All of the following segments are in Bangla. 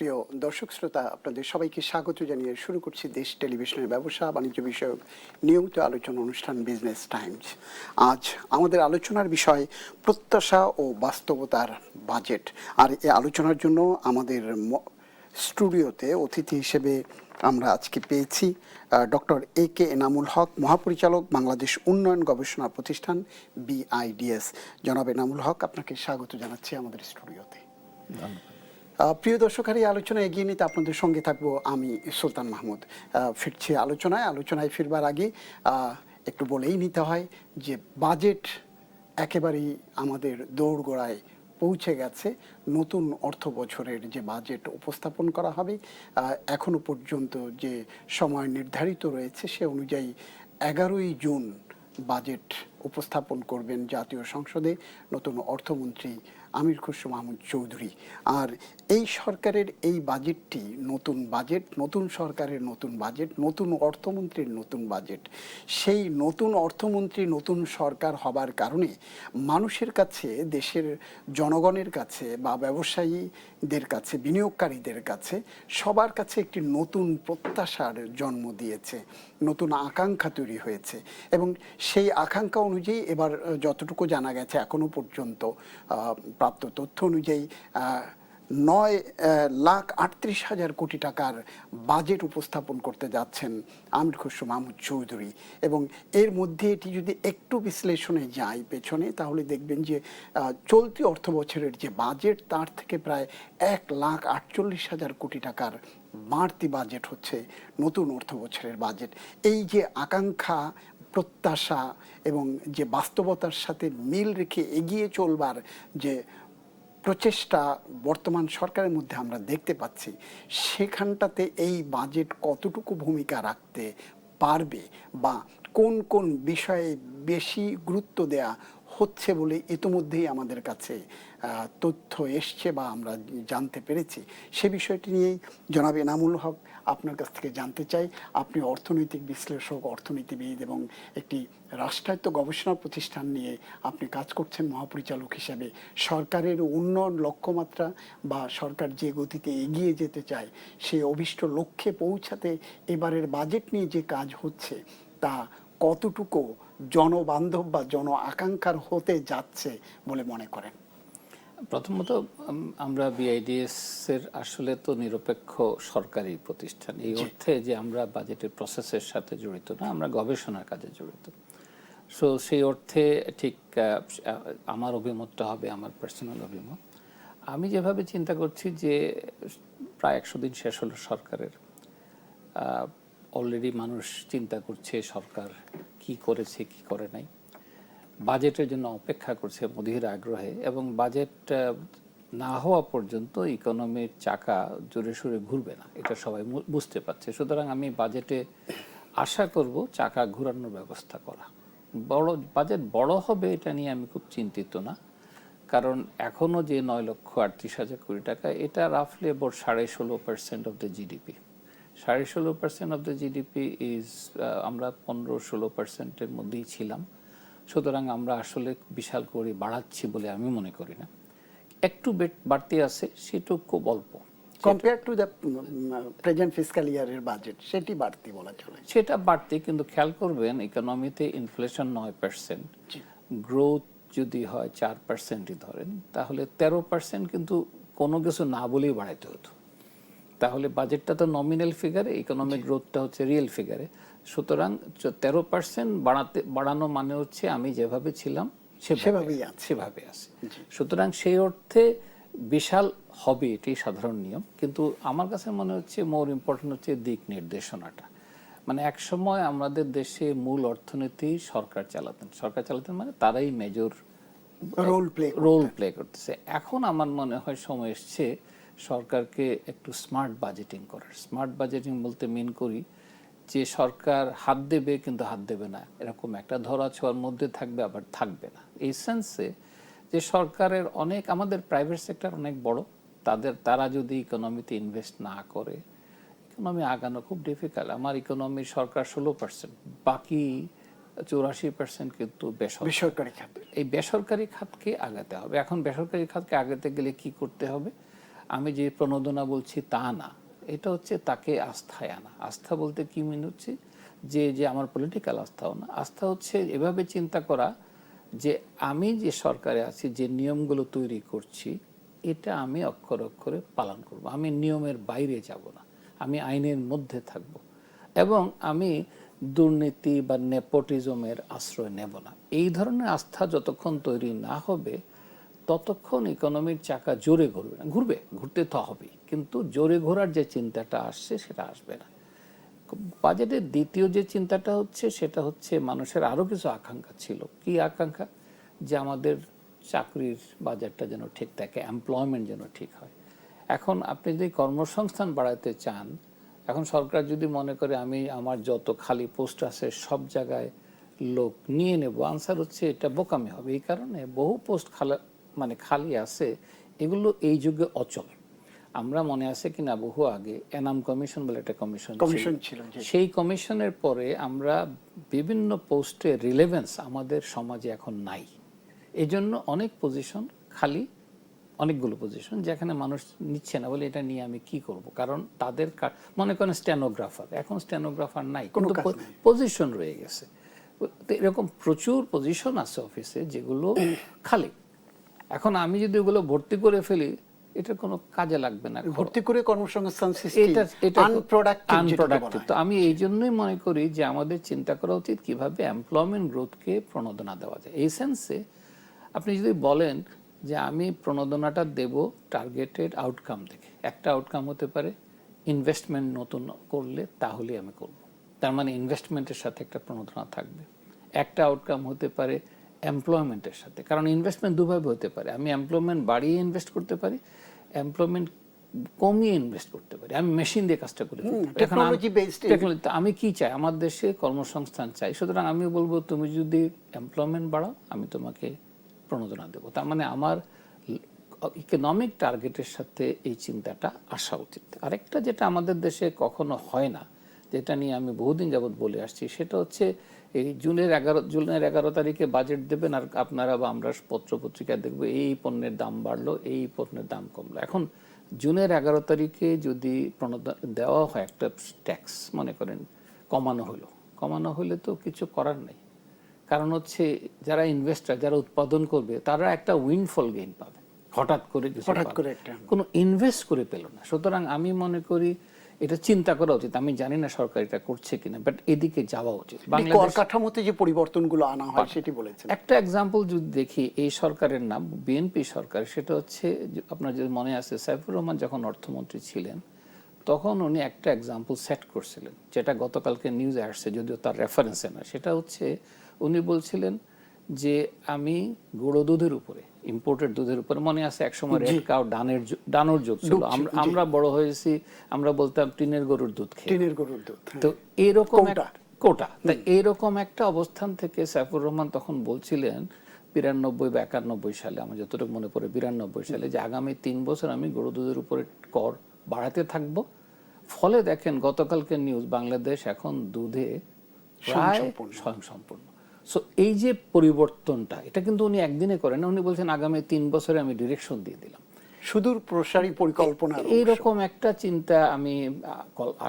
প্রিয় দর্শক শ্রোতা, আপনাদের সবাইকে স্বাগত জানিয়ে শুরু করছি দেশ টেলিভিশনের ব্যবসা বাণিজ্য বিষয়ক নিয়মিত আলোচনা অনুষ্ঠান বিজনেস টাইমস। আজ আমাদের আলোচনার বিষয় প্রত্যাশা ও বাস্তবতার বাজেট। আর এই আলোচনার জন্য আমাদের স্টুডিওতে অতিথি হিসেবে আমরা আজকে পেয়েছি ডক্টর AK এনামুল হক, মহাপরিচালক, বাংলাদেশ উন্নয়ন গবেষণা প্রতিষ্ঠান BIDS। জনাব এনামুল হক, আপনাকে স্বাগত জানাচ্ছি আমাদের স্টুডিওতে। প্রিয় দর্শক, আর এই আলোচনা এগিয়ে নিতে আপনাদের সঙ্গে থাকবো আমি সুলতান মাহমুদ। ফিরছি আলোচনায় ফিরবার আগে একটু বলেই নিতে হয় যে বাজেট একেবারেই আমাদের দোরগোড়ায় পৌঁছে গেছে। নতুন অর্থ বছরের যে বাজেট উপস্থাপন করা হবে, এখনো পর্যন্ত যে সময় নির্ধারিত রয়েছে সে অনুযায়ী 11ই জুন বাজেট উপস্থাপন করবেন জাতীয় সংসদে নতুন অর্থমন্ত্রী আমির খসরু মাহমুদ চৌধুরী। আর এই সরকারের এই বাজেটটি নতুন বাজেট, নতুন সরকারের নতুন বাজেট, নতুন অর্থমন্ত্রীর নতুন বাজেট। সেই নতুন অর্থমন্ত্রী, নতুন সরকার হবার কারণে মানুষের কাছে, দেশের জনগণের কাছে বা ব্যবসায়ীদের কাছে, বিনিয়োগকারীদের কাছে, সবার কাছে একটি নতুন প্রত্যাশার জন্ম দিয়েছে, নতুন আকাঙ্ক্ষা তৈরি হয়েছে। এবং সেই আকাঙ্ক্ষা অনুযায়ী এবার যতটুকু জানা গেছে এখনো পর্যন্ত প্রাপ্ত তথ্য অনুযায়ী 9,38,000 কোটি টাকার বাজেট উপস্থাপন করতে যাচ্ছেন আমির খসরু মাহমুদ চৌধুরী। এবং এর মধ্যে এটি যদি একটু বিশ্লেষণে যায় পেছনে, তাহলে দেখবেন যে চলতি অর্থ বছরের যে বাজেট তার থেকে প্রায় 1,48,000 কোটি টাকার বাড়তি বাজেট হচ্ছে নতুন অর্থ বছরের বাজেট। এই যে আকাঙ্ক্ষা, প্রত্যাশা এবং যে বাস্তবতার সাথে মিল রেখে এগিয়ে চলবার যে প্রচেষ্টা বর্তমান সরকারের মধ্যে আমরা দেখতে পাচ্ছি, সেখানটাতে এই বাজেট কতটুকু ভূমিকা রাখতে পারবে বা কোন কোন বিষয়ে বেশি গুরুত্ব দেয়া হচ্ছে বলে ইতিমধ্যেই আমাদের কাছে তথ্য এসছে বা আমরা জানতে পেরেছি, সে বিষয়টি নিয়েই জনাব এনামুল হক আপনার কাছ থেকে জানতে চাই। আপনি অর্থনৈতিক বিশ্লেষক, অর্থনীতিবিদ এবং একটি রাষ্ট্রায়ত্ত গবেষণা প্রতিষ্ঠান নিয়ে আপনি কাজ করছেন মহাপরিচালক হিসেবে। সরকারের উন্নয়ন লক্ষ্যমাত্রা বা সরকার যে গতিতে এগিয়ে যেতে চায় সেই অভীষ্ট লক্ষ্যে পৌঁছাতে এবারের বাজেট নিয়ে যে কাজ হচ্ছে তা কতটুকু জনবান্ধব বা জন আকাঙ্ক্ষার হতে যাচ্ছে বলে মনে করেন? প্রথমত আমরা BIDS এর আসলে তো নিরপেক্ষ সরকারি প্রতিষ্ঠান, এই অর্থে যে আমরা বাজেটের প্রসেসের সাথে জড়িত না, আমরা গবেষণার কাজে জড়িত। সো সেই অর্থে ঠিক আমার অভিমতটা হবে আমার পার্সোনাল অভিমত। আমি যেভাবে চিন্তা করছি যে প্রায় 100 দিন শেষ হলো সরকারের, অলরেডি মানুষ চিন্তা করছে সরকার কি করেছে কি করে নাই, বাজেটের জন্য অপেক্ষা করছে অধীর আগ্রহে, এবং বাজেট না হওয়া পর্যন্ত ইকোনমির চাকা জোরে সোরে ঘুরবে না, এটা সবাই বুঝতে পারছে। সুতরাং আমি বাজেটে আশা করব চাকা ঘুরানোর ব্যবস্থা করা। বাজেট বড় হবে এটা নিয়ে আমি খুব চিন্তিত না, কারণ এখনও যে 9,38,000 কোটি টাকা, এটা রাফলি about 16.5% of the GDP। 16.5% of the GDP is, আমরা 15-16%-এর মধ্যেই ছিলাম। সুতরাং আমরা আসলে বিশাল করে বাড়াচ্ছি বলে আমি মনে করি না। একটু বাড়তি আছে, সেটুকু খুব অল্প compare to the present fiscal ইয়ারের বাজেট, সেটি বাড়তি বলা চলে। সেটা বাড়তি, কিন্তু খেয়াল করবেন ইকোনমিতে ইনফ্লেশন 9%, গ্রোথ যদি হয় 4%ই ধরেন, তাহলে 13% কিন্তু কোনো কিছু না বলেই বাড়াইতে হতো। তাহলে বাজেটটা তো নমিনাল ফিগারে, ইকোনমিক গ্রোথটা হচ্ছে রিয়েল ফিগারে। সুতরাং 13% বাড়ানো মানে হচ্ছে আমি যেভাবে ছিলাম সেভাবে আছে। সুতরাং সেই অর্থে বিশাল হবে, এটাই সাধারণ নিয়ম। কিন্তু আমার কাছে মনে হচ্ছে মোর ইম্পর্টেন্ট হচ্ছে দিক নির্দেশনাটা। মানে এক সময় আমাদের দেশে মূল অর্থনীতি সরকার চালাতেন মানে তারাই মেজর রোল প্লে করতেছে। এখন আমার মনে হয় সময় এসছে সরকারকে একটু স্মার্ট বাজেটিং করার। স্মার্ট বাজেটিং বলতে মিন করি যে সরকার হাত দেবে কিন্তু হাত দেবে না, এরকম একটা ধরা ছোঁয়ার মধ্যে থাকবে, আবার থাকবে না। এই সেন্সে যে সরকারের অনেক, আমাদের প্রাইভেট সেক্টর অনেক বড়, তারা যদি ইকোনমিতে ইনভেস্ট না করে ইকোনমি আগানো খুব ডিফিকাল্ট। আমার ইকোনমির সরকার 16%, বাকি 84% কিন্তু বেসরকারি খাত। এই বেসরকারি খাতকে আগাতে হবে। এখন বেসরকারি খাতকে আগাতে গেলে কি করতে হবে? আমি যে প্রণোদনা বলছি তা না, এটা হচ্ছে তাকে আস্থায় আনা। আস্থা বলতে কি মিন হচ্ছে যে যে আমার পলিটিক্যাল আস্থাও না, আস্থা হচ্ছে এভাবে চিন্তা করা যে আমি যে সরকারে আছি, যে নিয়মগুলো তৈরি করছি, এটা আমি অক্ষরে অক্ষরে পালন করব, আমি নিয়মের বাইরে যাব না, আমি আইনের মধ্যে থাকব, এবং আমি দুর্নীতি বা নেপোটিজমের আশ্রয় নেব না। এই ধরনের আস্থা যতক্ষণ তৈরি না হবে ততক্ষণ ইকোনমির চাকা জোরে ঘুরবে না। ঘুরবে, ঘুরতে তো হবেই, কিন্তু জোরে ঘোরার যে চিন্তাটা আসছে সেটা আসবে না। বাজেটের দ্বিতীয় যে চিন্তাটা হচ্ছে সেটা হচ্ছে মানুষের আরও কিছু আকাঙ্ক্ষা ছিল। কি আকাঙ্ক্ষা? যে আমাদের চাকরির বাজারটা যেন ঠিক থাকে, এমপ্লয়মেন্ট যেন ঠিক হয়। এখন আপনি যদি কর্মসংস্থান বাড়াতে চান, এখন সরকার যদি মনে করে আমি আমার যত খালি পোস্ট আছে সব জায়গায় লোক নিয়ে নেব, আনসার হচ্ছে এটা বোকামি হবে। এই কারণে বহু পোস্ট খালি আছে, এগুলো এই যুগে অচল। আমরা মনে আছে কিনা বহু আগে এনাম কমিশন বলে একটা কমিশন ছিল, সেই কমিশনের পরে আমরা বিভিন্ন পোস্টের রিলেভেন্স আমাদের সমাজে এখন নাই। এই জন্য অনেক পজিশন খালি, অনেকগুলো পজিশন যেখানে মানুষ নিচ্ছে না, বলে এটা নিয়ে আমি কি করব। কারণ তাদের মনে করেন স্টেনোগ্রাফার, এখন স্টেনোগ্রাফার নাই, কিন্তু পজিশন রয়ে গেছে। তো এরকম প্রচুর পজিশন আছে অফিসে যেগুলো খালি। এখন আমি যদি ওগুলো ভর্তি করে ফেলি, এটা কোনো কাজে লাগবে না, ভর্তি করে কর্মসংস্থান সৃষ্টি আনপ্রোডাক্টিভ। তো আমি এই জন্যই মনে করি যে আমাদের চিন্তা করা উচিত কিভাবে এমপ্লয়মেন্ট গ্রোথকে প্রণোদনা দেওয়া যায়। এই সেন্সে আপনি যদি বলেন যে আমি প্রণোদনাটা দেব টার্গেটেড আউটকাম দেখে, একটা আউটকাম হতে পারে ইনভেস্টমেন্ট নতুন করলে, তাহলে আমি করব, তার মানে ইনভেস্টমেন্টের সাথে একটা প্রণোদনা থাকবে। একটা আউটকাম হতে পারে এমপ্লয়মেন্টের সাথে, কারণ ইনভেস্টমেন্ট দুভাবে হতে পারে, আমি এমপ্লয়মেন্ট বাড়িয়ে ইনভেস্ট করতে পারি, এমপ্লয়মেন্ট কমিয়ে ইনভেস্ট করতে পারি, আমি মেশিন দিয়ে কাজটা করি। আমি কি চাই? আমার দেশে কর্মসংস্থান চাই, সুতরাং আমি বলবো তুমি যদি এমপ্লয়মেন্ট বাড়াও আমি তোমাকে প্রণোদনা দেবো। তার মানে আমার ইকোনমিক টার্গেটের সাথে এই চিন্তাটা আসা উচিত। আরেকটা যেটা আমাদের দেশে কখনো হয় না, যেটা নিয়ে আমি বহুদিন যাবৎ বলে আসছি, সেটা হচ্ছে এই জুনের 11 তারিখে বাজেট দেবেন, আর আপনারা বা আমরা পত্রপত্রিকায় দেখবো এই পণ্যের দাম বাড়লো, এই পণ্যের দাম কমলো। এখন জুনের 11 তারিখে যদি প্রণোদনা দেওয়া হয়, একটা ট্যাক্স মনে করেন কমানো হলে তো কিছু করার নেই। কারণ হচ্ছে যারা ইনভেস্টার, যারা উৎপাদন করবে, তারা একটা উইন্ডফল গেইন পাবে, হঠাৎ করে কোনো ইনভেস্ট করে পেল না। সুতরাং আমি মনে করি এটা চিন্তা করা উচিত। আমি জানি না সরকার এটা করছে কিনা, বাট এদিকে যাওয়া উচিত। বাংলাদেশ কাঠামোতে যে পরিবর্তনগুলো আনা হয় সেটি বলেছেন। একটা এক্সাম্পল যদি দেখি, এই সরকারের নাম বিএনপি সরকার, সেটা হচ্ছে আপনার যদি মনে আছে সাইফুর রহমান যখন অর্থমন্ত্রী ছিলেন তখন উনি একটা এক্সাম্পল সেট করছিলেন, যেটা গতকালকে নিউজে আসছে, যদিও তার রেফারেন্সে না। সেটা হচ্ছে উনি বলছিলেন যে আমি গুঁড়ো দুধের উপরে, ইম্পোর্টেড দুধের উপরে, মনে আছে একসময় রেড কাউ ডানোর যোগ ছিল, আমরা বড় হয়েছি, আমরা বলতাম টিনের গরুর দুধ খেয়ে। তো এরকম কোটা, তাই এইরকম একটা অবস্থান থেকে সাইফুর রহমান তখন বলছিলেন 92 বা 91 সালে, আমার যতটুকু মনে পড়ে 92 সালে, যে আগামী 3 বছর আমি গরু দুধের উপরে কর বাড়াতে থাকবো। ফলে দেখেন গতকালকে নিউজ, বাংলাদেশ এখন দুধে প্রায় স্বয়ংসম্পূর্ণ। সো এই যে পরিবর্তনটা, এটা কিন্তু উনি একদিনে করেন না, উনি বলছেন আগামী 3 বছরে আমি ডিরেকশন দিয়ে দিলাম। সুদূর প্রসারী পরিকল্পনা, এইরকম একটা চিন্তা আমি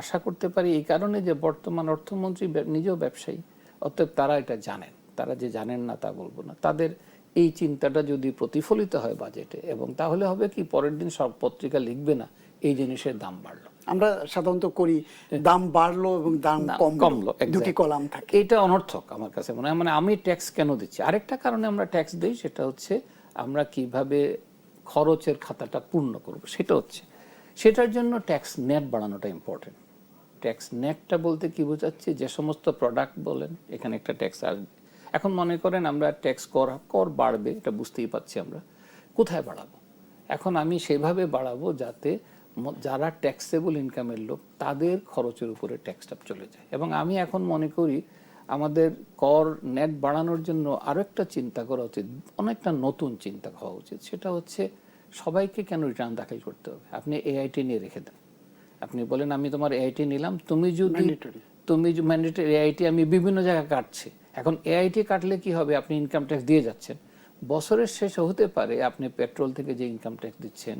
আশা করতে পারি, এই কারণে যে বর্তমান অর্থমন্ত্রী নিজেও ব্যবসায়ী, অতএব তারা এটা জানেন। তারা যে জানেন না তা বলবো না, তাদের এই চিন্তাটা যদি প্রতিফলিত হয় বাজেটে, এবং তাহলে হবে কি, পরের দিন সব পত্রিকা লিখবে না এই জিনিসের দাম বাড়লো। আমরা সাধারণত করি দাম বাড়লো এবং দাম কমলো, দুটি কলাম থাকে। এটা অনর্থক আমার কাছে মনে হয়। মানে আমি ট্যাক্স কেন দিচ্ছি? আরেকটা কারণে আমরা ট্যাক্স দিই, সেটা হচ্ছে আমরা কিভাবে খরচের খাতাটা পূর্ণ করব, সেটার জন্য ট্যাক্স নেট বাড়ানোটা ইম্পর্টেন্ট। ট্যাক্স নেটটা বলতে কি বোঝাচ্ছে, যে সমস্ত প্রোডাক্ট বলেন এখানে একটা ট্যাক্স আসবে। এখন মনে করেন আমরা ট্যাক্স কর বাড়বে, এটা বুঝতেই পাচ্ছি, আমরা কোথায় বাড়াবো? এখন আমি সেভাবে বাড়াবো যাতে যারা ট্যাক্সেবল ইনকামের লোক, তাদের খরচের উপরে ট্যাক্সটা চলে যায়। এবং আমি এখন মনে করি আমাদের কর নেট বাড়ানোর জন্য আরো একটা চিন্তা করা উচিত, অনেকটা নতুন চিন্তা হওয়া উচিত। সেটা হচ্ছে সবাইকে কেন রিটার্ন দাখিল করতে হবে? আপনি এআইটি নিয়ে রেখে দেন, আপনি বলেন আমি তোমার এআইটি নিলাম, তুমি ম্যান্ডেটরি এআইটি আমি বিভিন্ন জায়গায় কাটছি। এখন এআইটি কাটলে কি হবে? আপনি ইনকাম ট্যাক্স দিয়ে যাচ্ছেন, বছরের শেষে হতে পারে আপনি পেট্রোল থেকে যে ইনকাম ট্যাক্স দিচ্ছেন,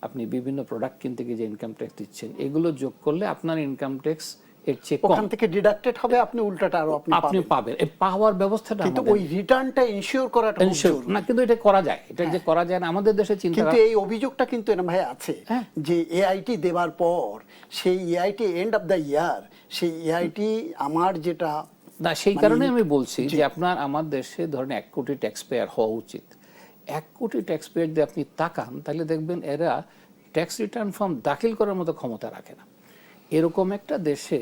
আপনি বিভিন্ন প্রোডাক্ট কিনতে গিয়ে যে ইনকাম ট্যাক্স দিচ্ছেন, এগুলো যোগ করলে আপনার ইনকাম ট্যাক্স এর চেয়ে কম ওখান থেকে ডিডাক্টেড হবে, আপনি উল্টাটা আরো আপনি পাবেন। পাবেন। এই পাওয়ার ব্যবস্থাটা কিন্তু আমাদের ওই রিটার্নটা ইনশিওর করাটা খুব জরুরি। না, কিন্তু এটা করা যায়, এটা যে করা যায় না আমাদের দেশে চিন্তা কিন্তু এই অভিযোগটা কিন্তু এরকম ভাই আছে হ্যাঁ। যে এআইটি দেওয়ার পর সেই AIT end of the year সেই এআইটি আমার যেটা না, সেই কারণে আমি বলছি যে আপনার আমার দেশে ধরেন 1 কোটি ট্যাক্স পেয়ার হওয়া উচিত। 1 কোটি ট্যাক্স পেয়ার যদি আপনি তাকান তাহলে দেখবেন এরা ট্যাক্স রিটার্ন ফর্ম দাখিল করার মতো ক্ষমতা রাখে না। এরকম একটা দেশে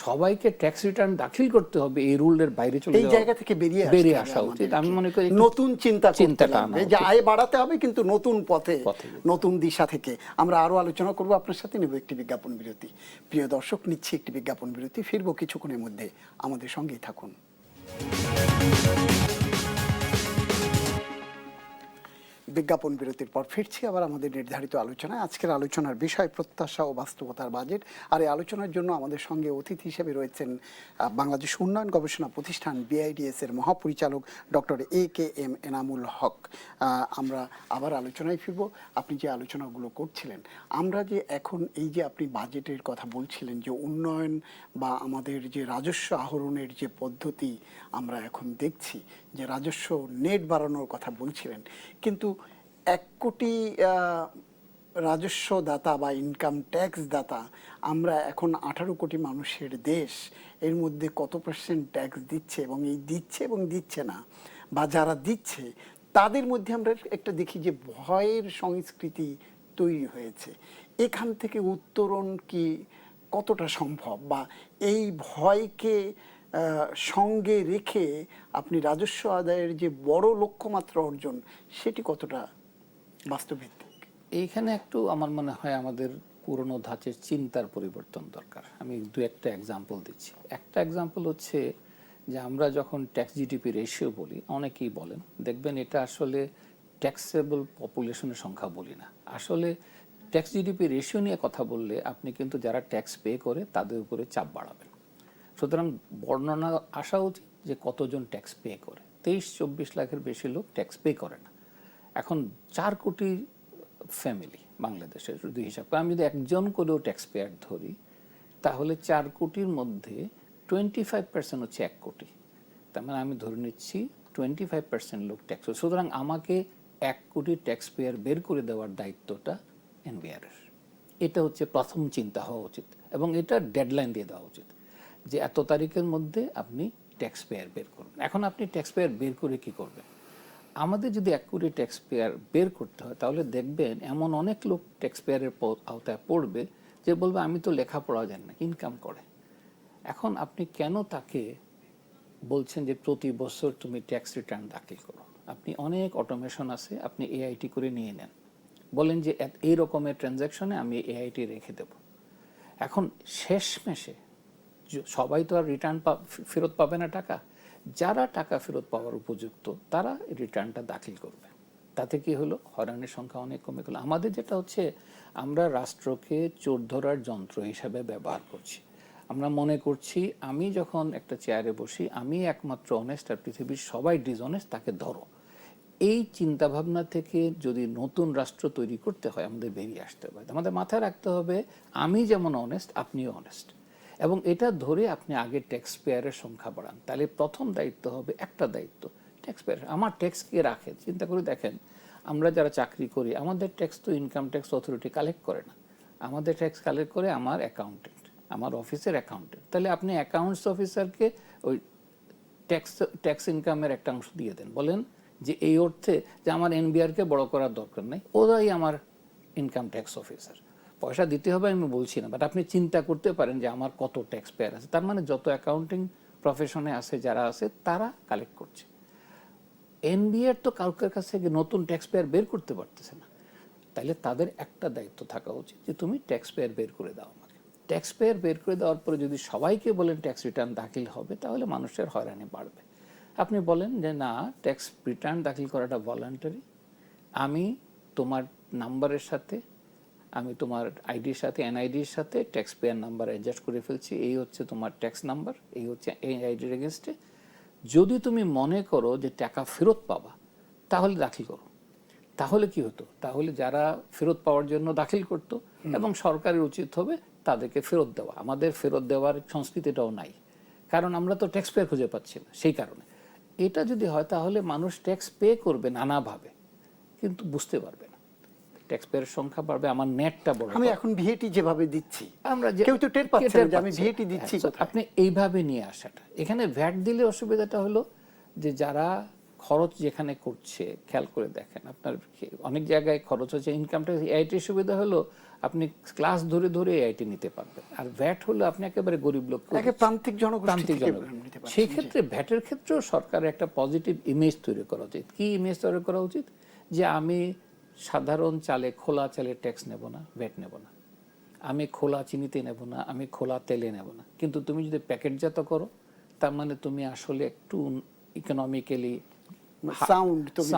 সবাইকে ট্যাক্স রিটার্ন দাখিল করতে হবে, এই রুলের বাইরে চলে এই জায়গা থেকে বেরিয়ে আসা উচিত। আমি মনে করি নতুন চিন্তাটা আনা যে উচিত। আয় বাড়াতে হবে কিন্তু নতুন পথে পথে। নতুন দিশা থেকে। আমরা আরো আলোচনা করব আপনার সাথে, নেব একটি বিজ্ঞাপন বিরতি। প্রিয় দর্শক, নিচ্ছি একটি বিজ্ঞাপন বিরতি, ফিরবো কিছুক্ষণের মধ্যে, আমাদের সঙ্গেই থাকুন। বিজ্ঞাপন বিরতির পর ফিরছি আবার আমাদের নির্ধারিত আলোচনায়। আজকের আলোচনার বিষয় প্রত্যাশা ও বাস্তবতার বাজেট। আর এই আলোচনার জন্য আমাদের সঙ্গে অতিথি হিসেবে রয়েছেন বাংলাদেশ উন্নয়ন গবেষণা প্রতিষ্ঠান BIDS এর মহাপরিচালক ডক্টর AKM এনামুল হক। আমরা আবার আলোচনায় ফিরব। আপনি যে আলোচনাগুলো করছিলেন, আমরা যে এখন এই যে আপনি বাজেটের কথা বলছিলেন, যে উন্নয়ন বা আমাদের যে রাজস্ব আহরণের যে পদ্ধতি আমরা এখন দেখছি, যে রাজস্ব নেট বাড়ানোর কথা বলছিলেন, কিন্তু 1 কোটি রাজস্ব দাতা বা ইনকাম ট্যাক্স দাতা আমরা এখন 18 কোটি মানুষের দেশ, এর মধ্যে কত % ট্যাক্স দিচ্ছে এবং এই দিচ্ছে এবং দিচ্ছে না, বা যারা দিচ্ছে তাদের মধ্যে আমরা একটা দেখি যে ভয়ের সংস্কৃতি তৈরি হয়েছে। এখান থেকে উত্তরণ কি কতটা সম্ভব, বা এই ভয়কে সঙ্গে রেখে আপনি রাজস্ব আদায়ের যে বড় লক্ষ্যমাত্রা অর্জন, সেটি কতটা বাস্তবভিত্তিক? এইখানে একটু আমার মনে হয় আমাদের পুরনো ধাঁচের চিন্তার পরিবর্তন দরকার। আমি 2-1টা এক্সাম্পল দিচ্ছি। একটা এক্সাম্পল হচ্ছে যে আমরা যখন ট্যাক্স জিডিপি রেশিও বলি, অনেকেই বলেন, দেখবেন এটা আসলে ট্যাক্সেবল পপুলেশনের সংখ্যা বলি না। আসলে ট্যাক্স জিডিপি রেশিও নিয়ে কথা বললে আপনি কিন্তু যারা ট্যাক্স পে করে তাদের উপরে চাপ বাড়াবেন। সুতরাং বর্ণনা আসা উচিত যে কতজন ট্যাক্স পে করে। 23-24 লাখের বেশি লোক ট্যাক্স পে করে না। এখন 4 কোটি ফ্যামিলি বাংলাদেশের যদি হিসাব করে, আমি যদি একজন করেও ট্যাক্স পেয়ার ধরি, তাহলে 4 কোটির মধ্যে 25% হচ্ছে 1 কোটি। তার মানে আমি ধরে নিচ্ছি 25% লোক ট্যাক্স। সুতরাং আমাকে 1 কোটি ট্যাক্স পেয়ার বের করে দেওয়ার দায়িত্বটা NBR এর। এটা হচ্ছে প্রথম চিন্তা হওয়া উচিত, এবং এটা ডেডলাইন দিয়ে দেওয়া উচিত যে এত তারিখের মধ্যে আপনি ট্যাক্স পেয়ার বের করুন। এখন আপনি ট্যাক্স পেয়ার বের করে কি করবেন? আমাদের যদি 1 কোটি ট্যাক্স পেয়ার বের করতে হয়, তাহলে দেখবেন এমন অনেক লোক ট্যাক্স পেয়ারের আওতায় পড়বে যে বলবে আমি তো লেখাপড়া জানি না, ইনকাম করে। এখন আপনি কেন তাকে বলছেন যে প্রতি বছর তুমি ট্যাক্স রিটার্ন দাখিল করো? আপনি অনেক অটোমেশন আছে, আপনি AIT করে নিয়ে নেন, বলেন যে এই রকমের ট্রানজ্যাকশনে আমি AIT রেখে দেব। এখন শেষ মেশে সবাই তো আর রিটার্ন ফেরত পাবে না টাকা। যারা টাকা ফেরত পাওয়ার উপযুক্ত তারা রিটার্নটা দাখিল করবে। তাতে কি হলো? হয়রানির সংখ্যা অনেক কমে গেল। আমাদের যেটা হচ্ছে, আমরা রাষ্ট্রকে চোর ধরার যন্ত্র হিসাবে ব্যবহার করছি। আমরা মনে করছি আমি যখন একটা চেয়ারে বসি আমি একমাত্র অনেস্ট, আর পৃথিবীর সবাই ডিসঅনেস্ট, তাকে ধরো। এই চিন্তাভাবনা থেকে যদি নতুন রাষ্ট্র তৈরি করতে হয় আমাদের বেরিয়ে আসতে হবে। আমাদের মাথায় রাখতে হবে আমি যেমন অনেস্ট আপনিও অনেস্ট, এবং এটা ধরে আপনি আগে ট্যাক্স পেয়ারের সংখ্যা বাড়ান। তাহলে প্রথম দায়িত্ব হবে, একটা দায়িত্ব ট্যাক্স পেয়ার, আমার ট্যাক্স কে রাখে? চিন্তা করে দেখেন, আমরা যারা চাকরি করি আমাদের ট্যাক্স তো ইনকাম ট্যাক্স অথরিটি কালেক্ট করে না, আমাদের ট্যাক্স কালেক্ট করে আমার অ্যাকাউন্টেন্ট, আমার অফিসের অ্যাকাউন্টেন্ট। তাহলে আপনি অ্যাকাউন্টস অফিসারকে ওই ট্যাক্স ইনকামের একটা অংশ দিয়ে দেন, বলেন যে এই অর্থে যে আমার NBR-কে বড় করার দরকার নেই, ওরাই আমার ইনকাম ট্যাক্স অফিসার। পয়সা দিতে হবে আমি বলছি না, বাট আপনি চিন্তা করতে পারেন যে আমার কত ট্যাক্স পেয়ার আছে। তার মানে যত অ্যাকাউন্টিং প্রফেশনে আছে যারা আছে তারা কালেক্ট করছে। NBR তো কাউকের কাছ থেকে নতুন ট্যাক্স পেয়ার বের করতে পারতেছে না। তাহলে তাদের একটা দায়িত্ব থাকা উচিত যে তুমি ট্যাক্স পেয়ার বের করে দাও আমাকে। ট্যাক্স পেয়ার বের করে দেওয়ার পরে যদি সবাইকে বলেন ট্যাক্স রিটার্ন দাখিল হবে, তাহলে মানুষের হয়রানি বাড়বে। আপনি বলেন যে না, ট্যাক্স রিটার্ন দাখিল করাটা ভলান্টারি, আমি তোমার নাম্বারের সাথে, আমি তোমার আইডির সাথে, NID-র সাথে ট্যাক্স পেয়ার নাম্বার অ্যাডজাস্ট করে ফেলছি, এই হচ্ছে তোমার ট্যাক্স নাম্বার, এই হচ্ছে এই আইডির এগেনস্টে। যদি তুমি মনে করো যে টাকা ফেরত পাবা তাহলে দাখিল করো, তাহলে কি হতো? তাহলে যারা ফেরত পাওয়ার জন্য দাখিল করত এবং সরকারের উচিত হবে তাদেরকে ফেরত দেওয়া। আমাদের ফেরত দেওয়ার সংস্কৃতিটাও নাই, কারণ আমরা তো ট্যাক্স পে খুঁজে পাচ্ছি না। সেই কারণে এটা যদি হয় তাহলে মানুষ ট্যাক্স পে করবে নানাভাবে, কিন্তু বুঝতে পারবে না। ট্যাক্স পেয়ারের সংখ্যা বাড়বে, আমার নেটটা বড়। আমি এখন ভিএটি যেভাবে দিচ্ছি, আমরা কেউ তো টের পাচ্ছে না যে আমি ভিএটি দিচ্ছি কোথায়। আপনি এইভাবে নিয়ে আসাটা, এখানে ভ্যাট দিলে অসুবিধাটা হলো যে যারা খরচ যেখানে করছে, খেয়াল করে দেখেন আপনার অনেক জায়গায় খরচ হচ্ছে ইনকাম ট্যাক্স। এআইটির সুবিধা হলো আপনি ক্লাস ধরে ধরে এআইটি নিতে পারবেন, আর ভ্যাট হলো আপনি একেবারে গরিব লোক, প্রান্তিক জনগোষ্ঠী নিতে পারছেন। সেই ক্ষেত্রে ভ্যাটের ক্ষেত্রেও সরকারের একটা পজিটিভ ইমেজ তৈরি করা উচিত। কি ইমেজ তৈরি করা উচিত? যে আমি সাধারণ চালে, খোলা চালে ট্যাক্স নেব না, ভ্যাট নেব না, আমি খোলা চিনিতে নেব না, আমি খোলা তেলে নেব না। কিন্তু তুমি যদি প্যাকেটজাত করো, তার মানে তুমি আসলে একটু ইকোনমিক্যালি সাউন্ড, তুমি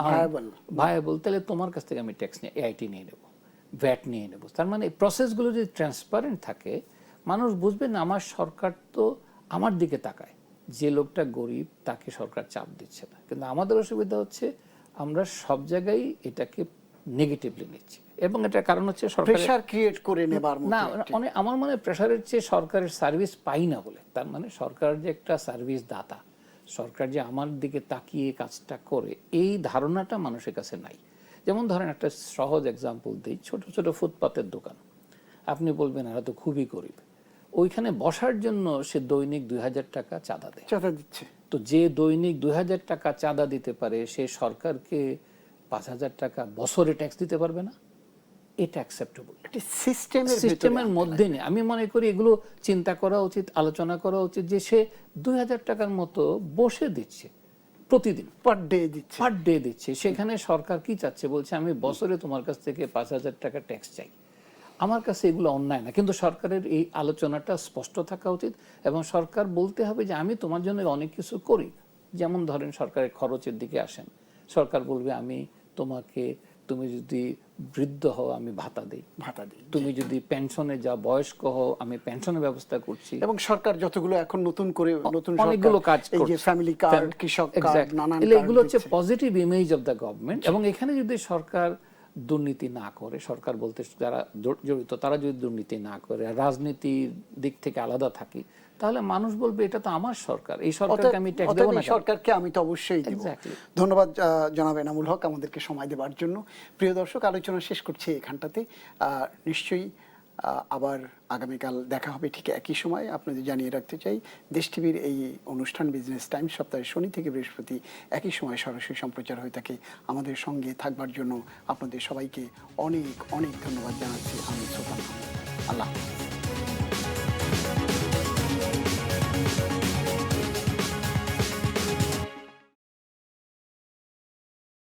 ভায়াবল, তাহলে তোমার কাছ থেকে আমি ট্যাক্স নিয়ে এআইটি নিয়ে নেব, ভ্যাট নিয়ে নেব। তার মানে এই প্রসেসগুলো যদি ট্রান্সপারেন্ট থাকে, মানুষ বুঝবে না আমার সরকার তো আমার দিকে তাকায়, যে লোকটা গরিব তাকে সরকার চাপ দিচ্ছে না। কিন্তু আমাদের অসুবিধা হচ্ছে আমরা সব জায়গায় এটাকে নেগেটিভলি নিচ্ছি, এবং এটার কারণ হচ্ছে প্রেসার ক্রিয়েট করে নেবার মতো। না, অনেক আমার মনে হয় প্রেসারের চেয়ে সরকারের সার্ভিস পাই না বলে। তার মানে সরকার যে একটা সার্ভিস দাতা, সরকার যে আমার দিকে তাকিয়ে কাজটা করে, এই ধারণাটা মানুষের কাছে নাই। যেমন ধরেন একটা সহজ এক্সাম্পল দিই, ছোট ছোট ফুটপাতের দোকান, আপনি বলবেন এরা তো খুবই গরিব, ওইখানে বসার জন্য সে দৈনিক 2000 টাকা চাঁদা দেয়, চাঁদা দিচ্ছে। তো যে দৈনিক 2000 টাকা চাঁদা দিতে পারে, সে সরকারকে 5000 টাকা বছরে ট্যাক্স দিতে পারবে না? এটা অ্যাকসেপ্টেবল সিস্টেমের মধ্যে নেই। আমি মনে করি এগুলো চিন্তা করা উচিত, আলোচনা করা উচিত, যে সে 2000 টাকার মতো বসে দিচ্ছে প্রতিদিন, পার ডে দিচ্ছে। সেখানে সরকার কি চাচ্ছে? বলছে আমি বছরে তোমার কাছ থেকে 5000 টাকা ট্যাক্স চাই। আমার কাছে এগুলো অন্যায় না, কিন্তু সরকারের এই আলোচনাটা স্পষ্ট থাকা উচিত, এবং সরকার বলতে হবে যে আমি তোমার জন্য অনেক কিছু করি। যেমন ধরেন সরকারের খরচের দিকে আসেন, সরকার বলবে আমি তোমাকে, তুমি যদি বৃদ্ধ হও আমি ভাতা দিই, তুমি যদি পেনশনে যাও, বয়স্ক হও, আমি পেনশনের ব্যবস্থা করছি। এবং সরকার যতগুলো এখন নতুন অনেকগুলো কাজ করছে, এই যে ফ্যামিলি কার্ড, কৃষক কার্ড, নানান কার্ড, এগুলো হচ্ছে positive image of the government. এবং এখানে যদি সরকার দুর্নীতি না করে, সরকার বলতে যারা জড়িত তারা যদি দুর্নীতি না করে, রাজনীতির দিক থেকে আলাদা থাকি, তাহলে মানুষ বলবে এটা তো আমার সরকার, এই সরকারকে আমি ট্যাক্স দেব না, সরকারকে আমি তো অবশ্যই দেব। ধন্যবাদ জনাব এনামুল হক আমাদেরকে সময় দেওয়ার জন্য। প্রিয় দর্শক, আলোচনা শেষ করছি এখানটাতে। নিশ্চয়ই আবার আগামীকাল দেখা হবে ঠিক একই সময়। আপনাদের জানিয়ে রাখতে চাই, দেশ টিভির এই অনুষ্ঠান বিজনেস টাইম সপ্তাহে শনি থেকে বৃহস্পতি একই সময় সরাসরি সম্প্রচার হয়ে থাকে। আমাদের সঙ্গে থাকবার জন্য আপনাদের সবাইকে অনেক অনেক ধন্যবাদ জানাচ্ছি। আমি সুলতান। আল্লাহ হাফেজ।